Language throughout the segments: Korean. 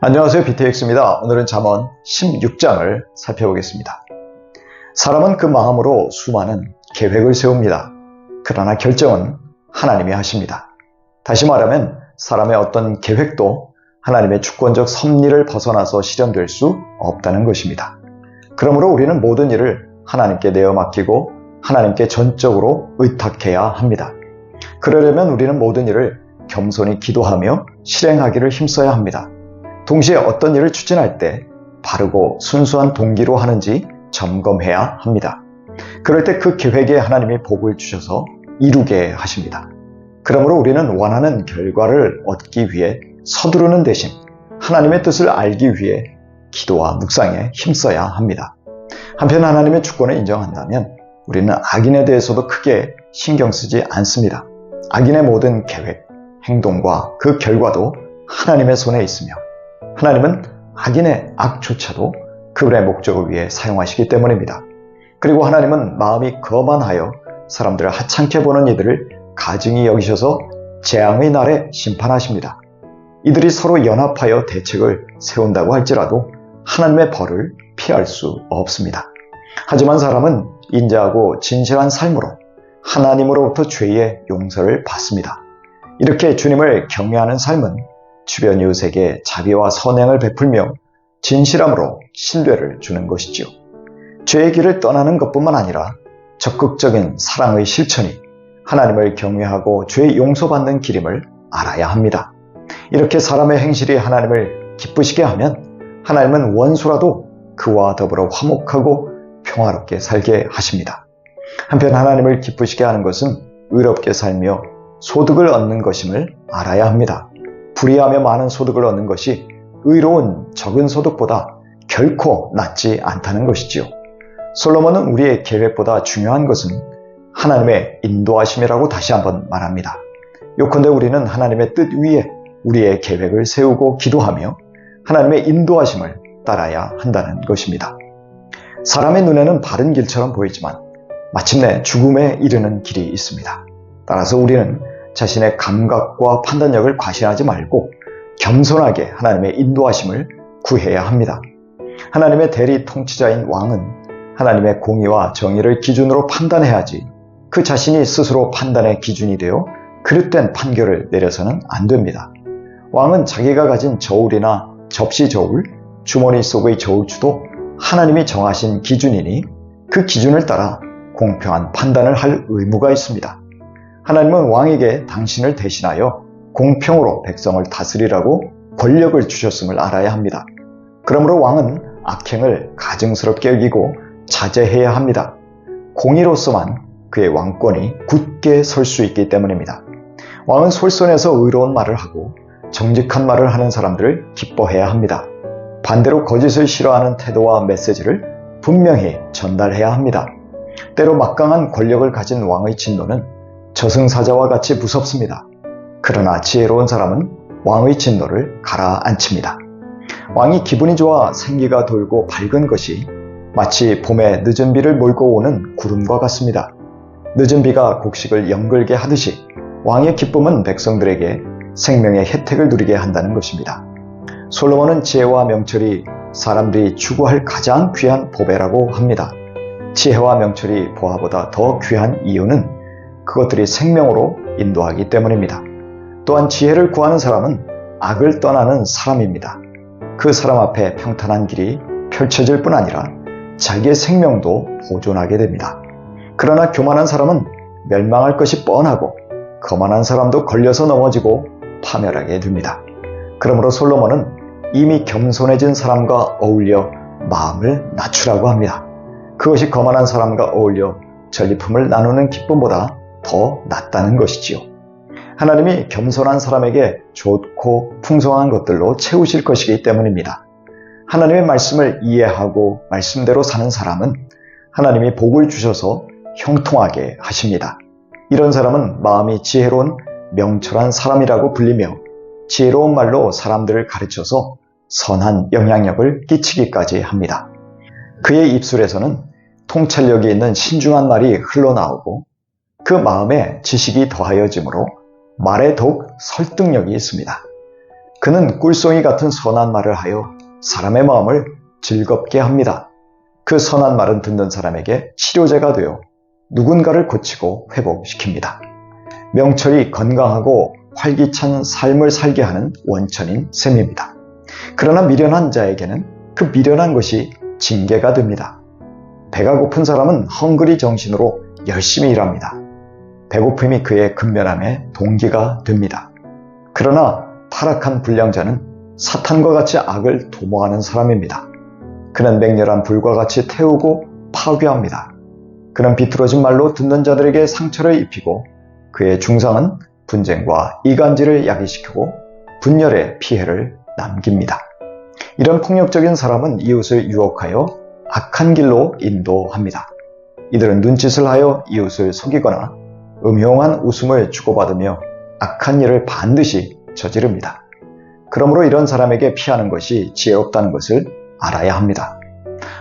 안녕하세요. BTX입니다. 오늘은 잠언 16장을 살펴보겠습니다. 사람은 그 마음으로 수많은 계획을 세웁니다. 그러나 결정은 하나님이 하십니다. 다시 말하면 사람의 어떤 계획도 하나님의 주권적 섭리를 벗어나서 실현될 수 없다는 것입니다. 그러므로 우리는 모든 일을 하나님께 내어 맡기고 하나님께 전적으로 의탁해야 합니다. 그러려면 우리는 모든 일을 겸손히 기도하며 실행하기를 힘써야 합니다. 동시에 어떤 일을 추진할 때 바르고 순수한 동기로 하는지 점검해야 합니다. 그럴 때 그 계획에 하나님이 복을 주셔서 이루게 하십니다. 그러므로 우리는 원하는 결과를 얻기 위해 서두르는 대신 하나님의 뜻을 알기 위해 기도와 묵상에 힘써야 합니다. 한편 하나님의 주권을 인정한다면 우리는 악인에 대해서도 크게 신경 쓰지 않습니다. 악인의 모든 계획, 행동과 그 결과도 하나님의 손에 있으며 하나님은 악인의 악조차도 그분의 목적을 위해 사용하시기 때문입니다. 그리고 하나님은 마음이 거만하여 사람들을 하찮게 보는 이들을 가증히 여기셔서 재앙의 날에 심판하십니다. 이들이 서로 연합하여 대책을 세운다고 할지라도 하나님의 벌을 피할 수 없습니다. 하지만 사람은 인자하고 진실한 삶으로 하나님으로부터 죄의 용서를 받습니다. 이렇게 주님을 경외하는 삶은 주변 이웃에게 자비와 선행을 베풀며 진실함으로 신뢰를 주는 것이지요. 죄의 길을 떠나는 것뿐만 아니라 적극적인 사랑의 실천이 하나님을 경외하고 죄 용서받는 길임을 알아야 합니다. 이렇게 사람의 행실이 하나님을 기쁘시게 하면 하나님은 원수라도 그와 더불어 화목하고 평화롭게 살게 하십니다. 한편 하나님을 기쁘시게 하는 것은 의롭게 살며 소득을 얻는 것임을 알아야 합니다. 불의하며 많은 소득을 얻는 것이 의로운 적은 소득보다 결코 낫지 않다는 것이지요. 솔로몬은 우리의 계획보다 중요한 것은 하나님의 인도하심이라고 다시 한번 말합니다. 요컨대 우리는 하나님의 뜻 위에 우리의 계획을 세우고 기도하며 하나님의 인도하심을 따라야 한다는 것입니다. 사람의 눈에는 바른 길처럼 보이지만 마침내 죽음에 이르는 길이 있습니다. 따라서 우리는 자신의 감각과 판단력을 과신하지 말고 겸손하게 하나님의 인도하심을 구해야 합니다. 하나님의 대리 통치자인 왕은 하나님의 공의와 정의를 기준으로 판단해야지 그 자신이 스스로 판단의 기준이 되어 그릇된 판결을 내려서는 안 됩니다. 왕은 자기가 가진 저울이나 접시 저울, 주머니 속의 저울추도 하나님이 정하신 기준이니 그 기준을 따라 공평한 판단을 할 의무가 있습니다. 하나님은 왕에게 당신을 대신하여 공평으로 백성을 다스리라고 권력을 주셨음을 알아야 합니다. 그러므로 왕은 악행을 가증스럽게 여기고 자제해야 합니다. 공의로서만 그의 왕권이 굳게 설 수 있기 때문입니다. 왕은 솔선해서 의로운 말을 하고 정직한 말을 하는 사람들을 기뻐해야 합니다. 반대로 거짓을 싫어하는 태도와 메시지를 분명히 전달해야 합니다. 때로 막강한 권력을 가진 왕의 진노는 저승사자와 같이 무섭습니다. 그러나 지혜로운 사람은 왕의 진노를 가라앉힙니다. 왕이 기분이 좋아 생기가 돌고 밝은 것이 마치 봄에 늦은 비를 몰고 오는 구름과 같습니다. 늦은 비가 곡식을 연글게 하듯이 왕의 기쁨은 백성들에게 생명의 혜택을 누리게 한다는 것입니다. 솔로몬은 지혜와 명철이 사람들이 추구할 가장 귀한 보배라고 합니다. 지혜와 명철이 보화보다 더 귀한 이유는 그것들이 생명으로 인도하기 때문입니다. 또한 지혜를 구하는 사람은 악을 떠나는 사람입니다. 그 사람 앞에 평탄한 길이 펼쳐질 뿐 아니라 자기의 생명도 보존하게 됩니다. 그러나 교만한 사람은 멸망할 것이 뻔하고 거만한 사람도 걸려서 넘어지고 파멸하게 됩니다. 그러므로 솔로몬은 이미 겸손해진 사람과 어울려 마음을 낮추라고 합니다. 그것이 거만한 사람과 어울려 전리품을 나누는 기쁨보다 더 낫다는 것이지요. 하나님이 겸손한 사람에게 좋고 풍성한 것들로 채우실 것이기 때문입니다. 하나님의 말씀을 이해하고 말씀대로 사는 사람은 하나님이 복을 주셔서 형통하게 하십니다. 이런 사람은 마음이 지혜로운 명철한 사람이라고 불리며 지혜로운 말로 사람들을 가르쳐서 선한 영향력을 끼치기까지 합니다. 그의 입술에서는 통찰력이 있는 신중한 말이 흘러나오고 그 마음에 지식이 더하여지므로 말에 더욱 설득력이 있습니다. 그는 꿀송이 같은 선한 말을 하여 사람의 마음을 즐겁게 합니다. 그 선한 말은 듣는 사람에게 치료제가 되어 누군가를 고치고 회복시킵니다. 명철이 건강하고 활기찬 삶을 살게 하는 원천인 셈입니다. 그러나 미련한 자에게는 그 미련한 것이 징계가 됩니다. 배가 고픈 사람은 헝그리 정신으로 열심히 일합니다. 배고픔이 그의 근면함의 동기가 됩니다. 그러나 타락한 불량자는 사탄과 같이 악을 도모하는 사람입니다. 그는 맹렬한 불과 같이 태우고 파괴합니다. 그는 비뚤어진 말로 듣는 자들에게 상처를 입히고 그의 중상은 분쟁과 이간질을 야기시키고 분열의 피해를 남깁니다. 이런 폭력적인 사람은 이웃을 유혹하여 악한 길로 인도합니다. 이들은 눈짓을 하여 이웃을 속이거나 음흉한 웃음을 주고받으며 악한 일을 반드시 저지릅니다. 그러므로 이런 사람에게 피하는 것이 지혜롭다는 것을 알아야 합니다.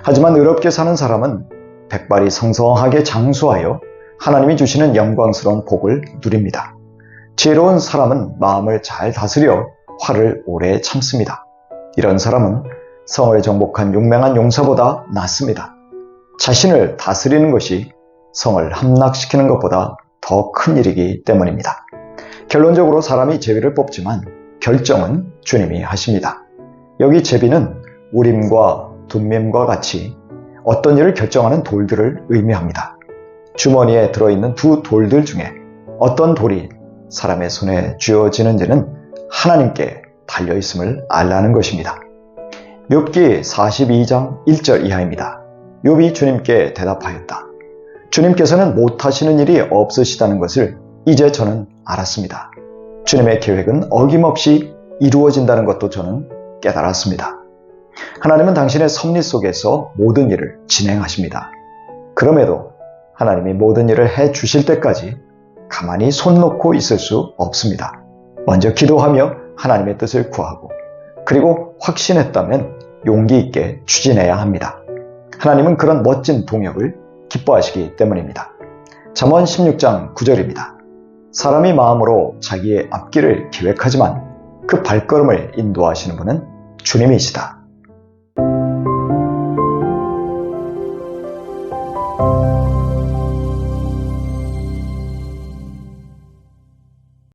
하지만 의롭게 사는 사람은 백발이 성성하게 장수하여 하나님이 주시는 영광스러운 복을 누립니다. 지혜로운 사람은 마음을 잘 다스려 화를 오래 참습니다. 이런 사람은 성을 정복한 용맹한 용사보다 낫습니다. 자신을 다스리는 것이 성을 함락시키는 것보다 더 큰 일이기 때문입니다. 결론적으로 사람이 제비를 뽑지만 결정은 주님이 하십니다. 여기 제비는 우림과 둠밈과 같이 어떤 일을 결정하는 돌들을 의미합니다. 주머니에 들어있는 두 돌들 중에 어떤 돌이 사람의 손에 쥐어지는지는 하나님께 달려있음을 알라는 것입니다. 욥기 42장 1절 이하입니다. 욥이 주님께 대답하였다. 주님께서는 못하시는 일이 없으시다는 것을 이제 저는 알았습니다. 주님의 계획은 어김없이 이루어진다는 것도 저는 깨달았습니다. 하나님은 당신의 섭리 속에서 모든 일을 진행하십니다. 그럼에도 하나님이 모든 일을 해 주실 때까지 가만히 손 놓고 있을 수 없습니다. 먼저 기도하며 하나님의 뜻을 구하고 그리고 확신했다면 용기 있게 추진해야 합니다. 하나님은 그런 멋진 동역을 기뻐하시기 때문입니다. 잠언 16장 9절입니다. 사람이 마음으로 자기의 앞길을 계획하지만 그 발걸음을 인도하시는 분은 주님이시다.